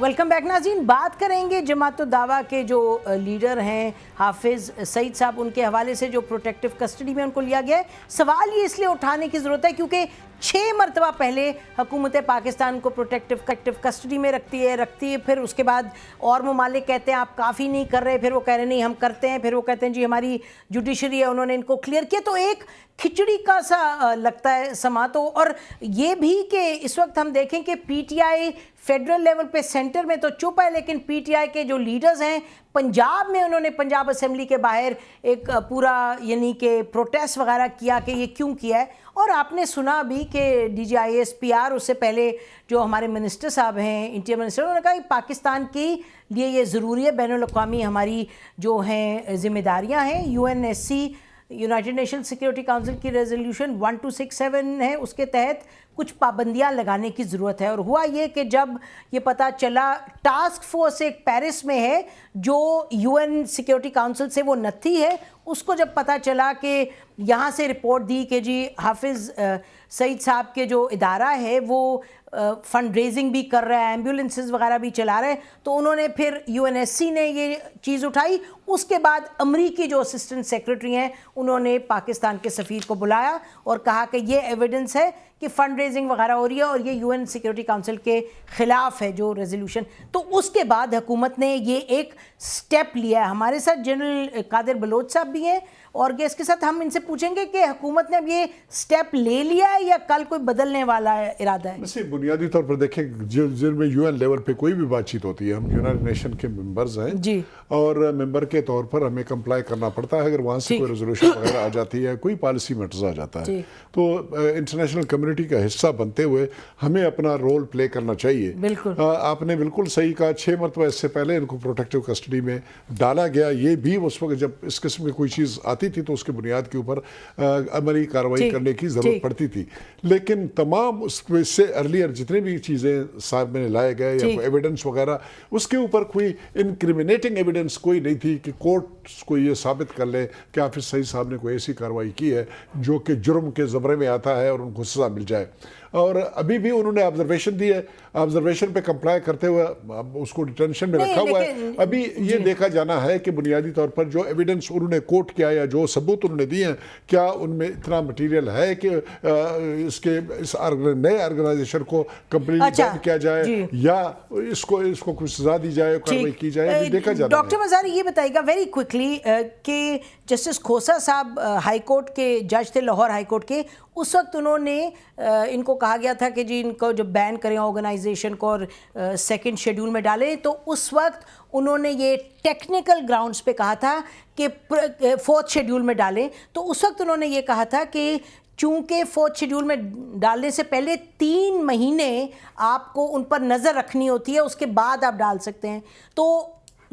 Welcome back ناظرین. بات کریں گے جماعت الدعویٰ کے جو لیڈر ہیں حافظ سعید صاحب، ان کے حوالے سے جو پروٹیکٹیو کسٹڈی میں ان کو لیا گیا ہے. سوال یہ اس لیے اٹھانے کی ضرورت ہے کیونکہ 6 مرتبہ پہلے حکومت پاکستان کو پروٹیکٹیو کسٹڈی میں رکھتی ہے، پھر اس کے بعد اور ممالک کہتے ہیں آپ کافی نہیں کر رہے، پھر وہ کہہ رہے نہیں ہم کرتے ہیں، پھر وہ کہتے ہیں جی ہماری جوڈیشری ہے انہوں نے ان کو کلیئر کیا. تو ایک کھچڑی کا سا لگتا ہے سما. تو اور یہ بھی کہ اس وقت ہم دیکھیں کہ P T I federal level پہ سینٹر میں تو چپ ہے، لیکن پی ٹی آئی کے جو لیڈرز ہیں پنجاب میں، انہوں نے پنجاب اسمبلی کے باہر ایک پورا یعنی کہ پروٹیسٹ وغیرہ کیا کہ یہ کیوں کیا ہے. اور آپ نے سنا بھی کہ D G I S P R اس سے پہلے جو ہمارے منسٹر صاحب ہیں انٹیریئر منسٹر، انہوں نے کہا کہ پاکستان کے لیے یہ ضروری ہے، بین الاقوامی ہماری جو ہیں ذمہ داریاں ہیں. U N S C United Nation security council کی ریزولوشن 1267 ہے، اس کے تحت کچھ پابندیاں لگانے کی ضرورت ہے. اور ہوا یہ کہ جب یہ پتہ چلا ٹاسک فورس ایک پیرس میں ہے جو یو این سیکیورٹی کاؤنسل سے وہ نتھی ہے، اس کو جب پتہ چلا کہ یہاں سے رپورٹ دی کہ جی حافظ سعید صاحب کے جو ادارہ ہے وہ فنڈ ریزنگ بھی کر رہا ہے، ایمبولینسز وغیرہ بھی چلا رہے ہیں، تو انہوں نے پھر یو این ایس سی نے یہ چیز اٹھائی. اس کے بعد امریکی جو اسسٹنٹ سیکرٹری ہیں انہوں نے پاکستان کے سفیر کو بلایا اور کہا کہ یہ ایویڈنس ہے کہ فنڈ ریزنگ وغیرہ ہو رہی ہے اور یہ یو این سیکیورٹی کاؤنسل کے خلاف ہے جو ریزولوشن. تو اس کے بعد حکومت نے یہ ایک سٹیپ لیا ہے. ہمارے ساتھ جنرل قادر بلوچ صاحب بھی ہیں اور اس کے ساتھ ہم ان سے پوچھیں گے کہ حکومت نے اب یہ سٹیپ لے لیا ہے یا کل کوئی بدلنے والا ارادہ ہے؟ ویسے بنیادی طور پر دیکھیں جن میں یو این لیول پہ کوئی بھی بات چیت ہوتی ہے، ہم یونائٹڈ نیشن کے ممبرز ہیں جی، اور ممبر کے طور پر ہمیں کمپلائی کرنا پڑتا ہے. اگر وہاں سے کوئی ریزولوشن وغیرہ آ جاتی ہے، کوئی پالیسی میٹرز آ جاتا ہے تو انٹرنیشنل کمیونٹی کا حصہ بنتے ہوئے ہمیں اپنا رول پلے کرنا چاہیے. آپ نے بالکل صحیح کہا، 6 مرتبہ اس سے پہلے ان کو پروٹیکٹیو کسٹڈی میں ڈالا گیا. یہ بھی اس وقت جب اس قسم کی کوئی چیز آتی تھی تو اس کے بنیاد کے اوپر عملی کارروائی کرنے کی ضرورت پڑتی تھی. لیکن تمام اس سے ارلیئر جتنے بھی چیزیں صاحب میں لائے گئے یا ایویڈنس وغیرہ، اس کے اوپر کوئی انکریمنیٹنگ ایویڈنس کوئی نہیں تھی کہ کورٹ کو یہ ثابت کر لے کہ حافظ سعید صاحب نے کوئی ایسی کارروائی کی ہے جو کہ جرم کے زمرے میں آتا ہے اور ان کو سزا مل جائے. اور ابھی بھی انہوں نے آبزرویشن دی ہے، آبزرویشن پہ کمپلائی کرتے ہوئے اس کو ڈیٹینشن میں رکھا ہوا ہے. ابھی یہ دیکھا جانا ہے کہ بنیادی طور پر جو ایویڈنس انہوں نے کوٹ کیا یا جو ثبوت انہوں نے دیے ہیں، کیا ان میں اتنا مٹیریل ہے کہ اس نئے آرگنائزیشن کو کمپلیٹلی بین کیا جائے یا اس کو کچھ سزا دی جائے، کارروائی کی جائے. دیکھا جانا ہے. ڈاکٹر مزاری یہ بتائیے گا ویری کوئکلی کہ جسٹس کھوسا صاحب ہائی کورٹ کے جج تھے، لاہور ہائی کورٹ کے، اس وقت انہوں نے ان کو کہا گیا تھا کہ جی ان کو جو بین کریں آرگنائزیشن کو اور سیکنڈ شیڈول میں ڈالیں، تو اس وقت انہوں نے یہ ٹیکنیکل گراؤنڈز پہ کہا تھا کہ 4تھ شیڈول میں ڈالیں. تو اس وقت انہوں نے یہ کہا تھا کہ چونکہ 4تھ شیڈول میں ڈالنے سے پہلے 3 مہینے آپ کو ان پر نظر رکھنی ہوتی ہے، اس کے بعد آپ ڈال سکتے ہیں. تو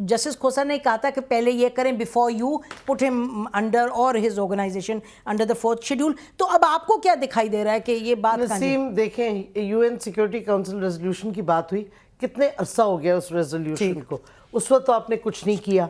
جسٹس کھوسا نے کہا تھا کہ پہلے یہ کریں before you put him under our his organisation under the 4تھ شیڈول. تو اب آپ کو کیا دکھائی دے رہا ہے کہ یہ بات نسیم دیکھیں، U N security council resolution کی بات ہوئی، کتنے عرصہ ہو گیا اس ریزولوشن کو؟ اس وقت تو آپ نے کچھ نہیں کیا.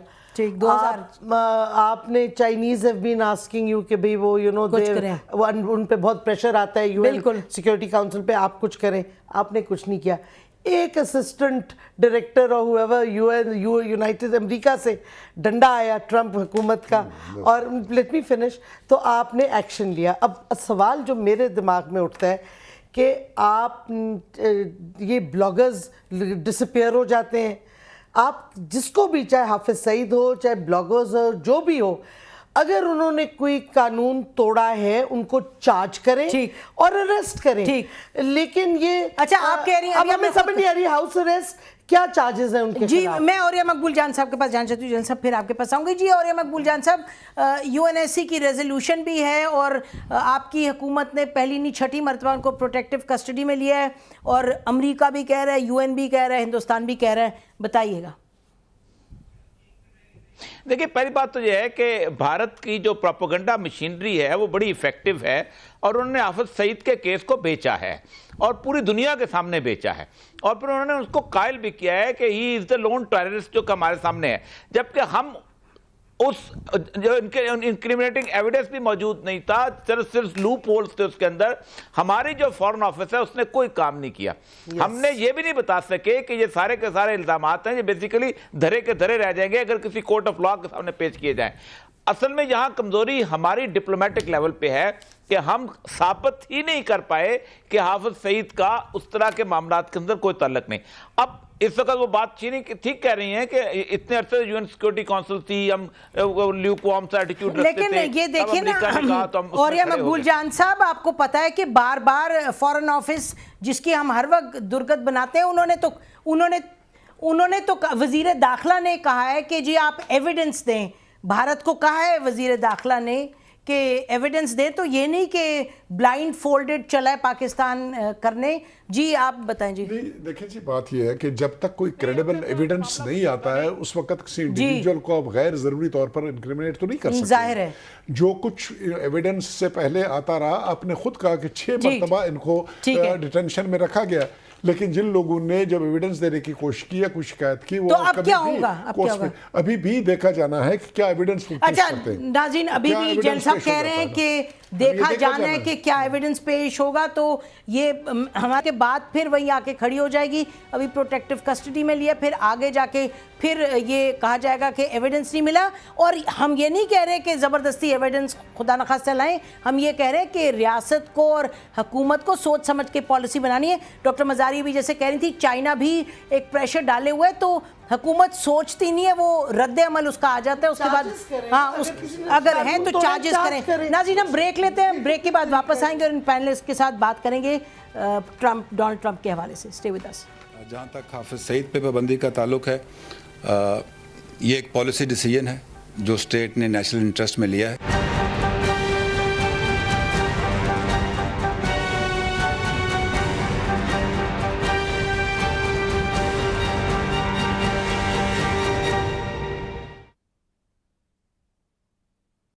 آپ نے Chinese have been asking you کہ بھئی وہ ان پہ بہت پریشر آتا ہے یو این سیکیورٹی کاؤنسل پہ، آپ کچھ کریں. آپ نے کچھ نہیں کیا. ایک اسسٹنٹ ڈائریکٹر اور یونائٹڈ امریکہ سے ڈنڈا آیا ٹرمپ حکومت کا، اور لیٹ می فنش، تو آپ نے ایکشن لیا. اب سوال جو میرے دماغ میں اٹھتا ہے کہ آپ یہ بلاگرز ڈس اپیئر ہو جاتے ہیں، آپ جس کو بھی، چاہے حافظ سعید ہو چاہے بلاگرز ہو جو بھی ہو، اگر انہوں نے کوئی قانون توڑا ہے ان کو چارج کریں اور اریسٹ کریں. لیکن یہ اچھا آپ کہہ رہی ہیں، اب ہمیں سمجھ نہیں آ رہی ہاؤس اریسٹ کیا چارجز ہیں ان کے خلاف؟ جی میں اوریہ مقبول جان صاحب کے پاس جانا چاہتی ہوں. جان صاحب پھر آپ کے پاس آؤں گی. جی اوریہ مقبول جان صاحب، یو این ایس سی کی ریزولوشن بھی ہے اور آپ کی حکومت نے پہلی نہیں 6ٹھی مرتبہ ان کو پروٹیکٹیو کسٹڈی میں لیا ہے، اور امریکہ بھی کہہ رہا ہے، یو این بھی کہہ رہا ہے، ہندوستان بھی کہہ رہا ہے. بتائیے گا. دیکھیں، پہلی بات تو یہ ہے کہ بھارت کی جو پروپیگنڈا مشینری ہے وہ بڑی ایفیکٹو ہے، اور انہوں نے حافظ سعید کے کیس کو بیچا ہے اور پوری دنیا کے سامنے بیچا ہے، اور پھر انہوں نے اس کو قائل بھی کیا ہے کہ ہی از دا لون ٹیررسٹ جو کہ ہمارے سامنے ہے. جبکہ ہم اس جو انکریمنیٹنگ ایویڈنس بھی موجود نہیں تھا، صرف لوپ ہولز تھے اس کے اندر. ہماری جو فورن آفس ہے اس نے کوئی کام نہیں کیا. ہم نے یہ بھی نہیں بتا سکے کہ یہ سارے کے سارے الزامات ہیں یہ بیسیکلی دھرے کے دھرے رہ جائیں گے اگر کسی کورٹ آف لا کے سامنے پیش کیے جائیں. اصل میں یہاں کمزوری ہماری ڈپلومیٹک لیول پہ ہے کہ ہم ثابت ہی نہیں کر پائے کہ حافظ سعید کا اس طرح کے معاملات کے اندر کوئی تعلق نہیں. اب اس وقت وہ بات چینی ٹھیک کہہ رہی ہیں کہ اتنے عرصے یو این سیکورٹی کونسل تھی، ہم لیوک وارم سا ایٹیٹیوڈ رکھتے تھے. لیکن یہ دیکھیں نا اور یہ مقبول جان صاحب، آپ کو پتا ہے کہ بار بار فورن آفس جس کی ہم ہر وقت درگت بناتے ہیں، انہوں نے تو وزیر داخلہ نے کہا ہے کہ جی آپ ایویڈنس دیں. بھارت کو کہا ہے وزیر داخلہ نے کہ ایویڈنس دیں، تو یہ نہیں کہ بلائنڈ فولڈڈ چلا ہے پاکستان کرنے. جی آپ بتائیں. جی دیکھیں جی، بات یہ ہے کہ جب تک کوئی کریڈیبل ایویڈنس نہیں آتا ہے اس وقت کسی انڈیویجول کو آپ غیر ضروری طور پر انکریمنیٹ تو نہیں کر سکتے. ظاہر ہے جو کچھ ایویڈنس سے پہلے آتا رہا، آپ نے خود کہا کہ 6 مرتبہ ان کو ڈیٹینشن میں رکھا گیا، لیکن جن لوگوں نے جب ایویڈنس دینے کی کوشش کی یا کوئی شکایت کی وہ اب کیا ہوگا؟ ابھی بھی دیکھا جانا ہے کہ کیا ایویڈنس پیش کرتے ہیں. ناظرین ابھی بھی جیل صاحب کہہ رہے ہیں کہ دیکھا جانا ہے کہ کیا ایویڈنس پیش ہوگا، تو یہ ہمارے بعد پھر وہی آ کے کھڑی ہو جائے گی. ابھی پروٹیکٹیو کسٹڈی میں لیا، پھر آگے جا کے پھر یہ کہا جائے گا کہ ایویڈنس نہیں ملا. اور ہم یہ نہیں کہہ رہے کہ زبردستی ایویڈنس خدا نخواستہ لائیں، ہم یہ کہہ رہے ہیں کہ ریاست کو اور حکومت کو سوچ سمجھ کے پالیسی بنانی ہے. ڈاکٹر مزاری بھی جیسے کہہ رہی تھی چائنا بھی ایک پریشر ڈالے ہوئے، تو حکومت سوچتی نہیں ہے، وہ رد عمل اس کا آ جاتا ہے. اس کے بعد اگر ہیں تو چارجز کریں. ناظرین ہم بریک لیتے ہیں، بریک کے بعد واپس آئیں گے اور ان پینلسٹ کے ساتھ بات کریں گے ڈونلڈ ٹرمپ کے حوالے سے. Stay with us. جہاں تک حافظ سعید پہ پابندی کا تعلق ہے، یہ ایک پالیسی ڈیسیژن ہے جو اسٹیٹ نے نیشنل انٹرسٹ میں لیا ہے.